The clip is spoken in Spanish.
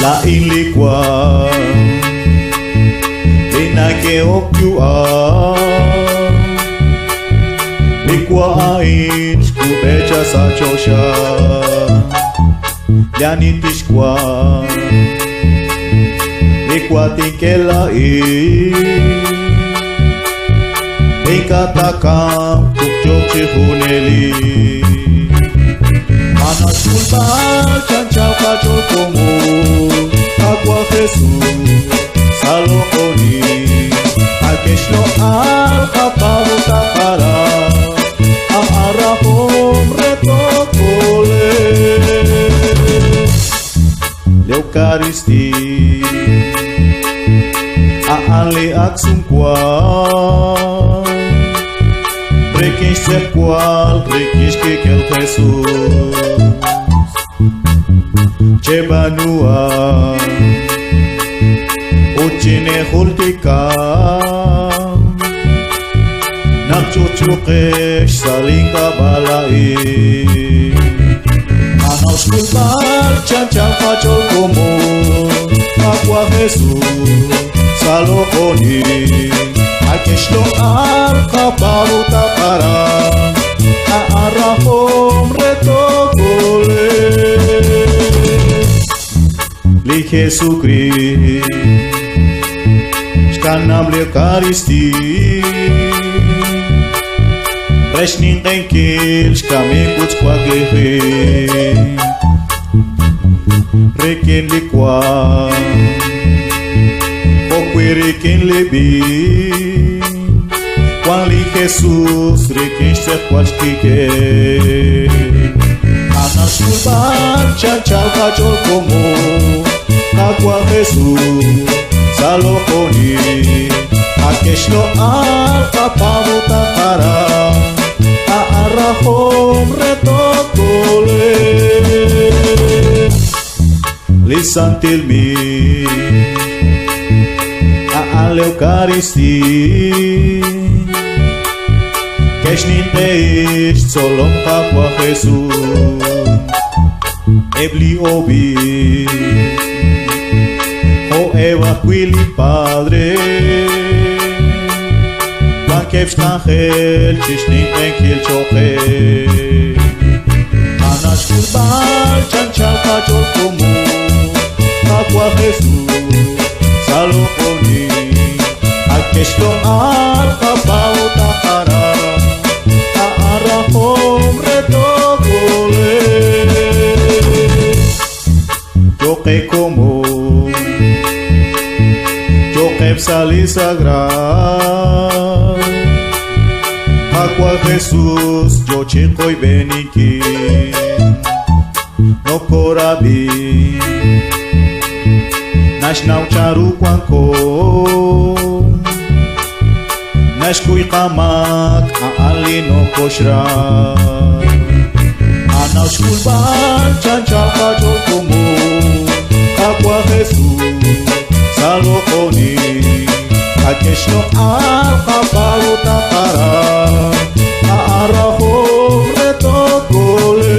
La inlikwa Inake okyua Likwa ain Skubecha sa chosha Yanitishkwa Likwa tinkela Ikatakam Tukjok chihuneli Anas kulbal Chanchao kachol komo Agua Jesús Salomoni Akeshlo al Kapavu Takara Amarahom Retokole L'Eucharisti Aanli Aksumkwa Rekish Serkwal Rekish Kikel Jesús Chebanua Uchine Hultika Nakchuchukesh Salinga Balai Anaus Kulbal Chanchal Fachol Komo Agua Jesús Salomoni Akeshlo Al Kapavu Takara Aarahom Retokole Li Jesucrist Shkanam l'Eucharisti Reshnin tenkil Shkamikuts kwa gehe Reken likwa Kokwe reken lebi Kwan li Jesus Reken shtekwal shkike Anas kulban Chanchal kachol komo Agua Jesús Salomoni Akeshlo al Kapavu Takara Aarahom Retokole Li santilmi Al Eucharisti Keshnin teish Solom Agua Jesús Ebli obi O Eva Quili Padre Wankev Shtanchel Chishnin Tenkil Choche Anash Kulbal Chanchal Kachol Komo Agua Jesús Salomoni Akeshlo Al Kapavu Takara Aarahom Retokole Choque como Choque sali sagrado Agua Jesús Yo chico y beniki No corabi Nash naucharu kwanko Nash kui kamak Aali no koshra Anaus kulban Chanchal kachol komo Agua Jesús Salomoni Akeshlo al Kapavu Takara Aarahom Retokole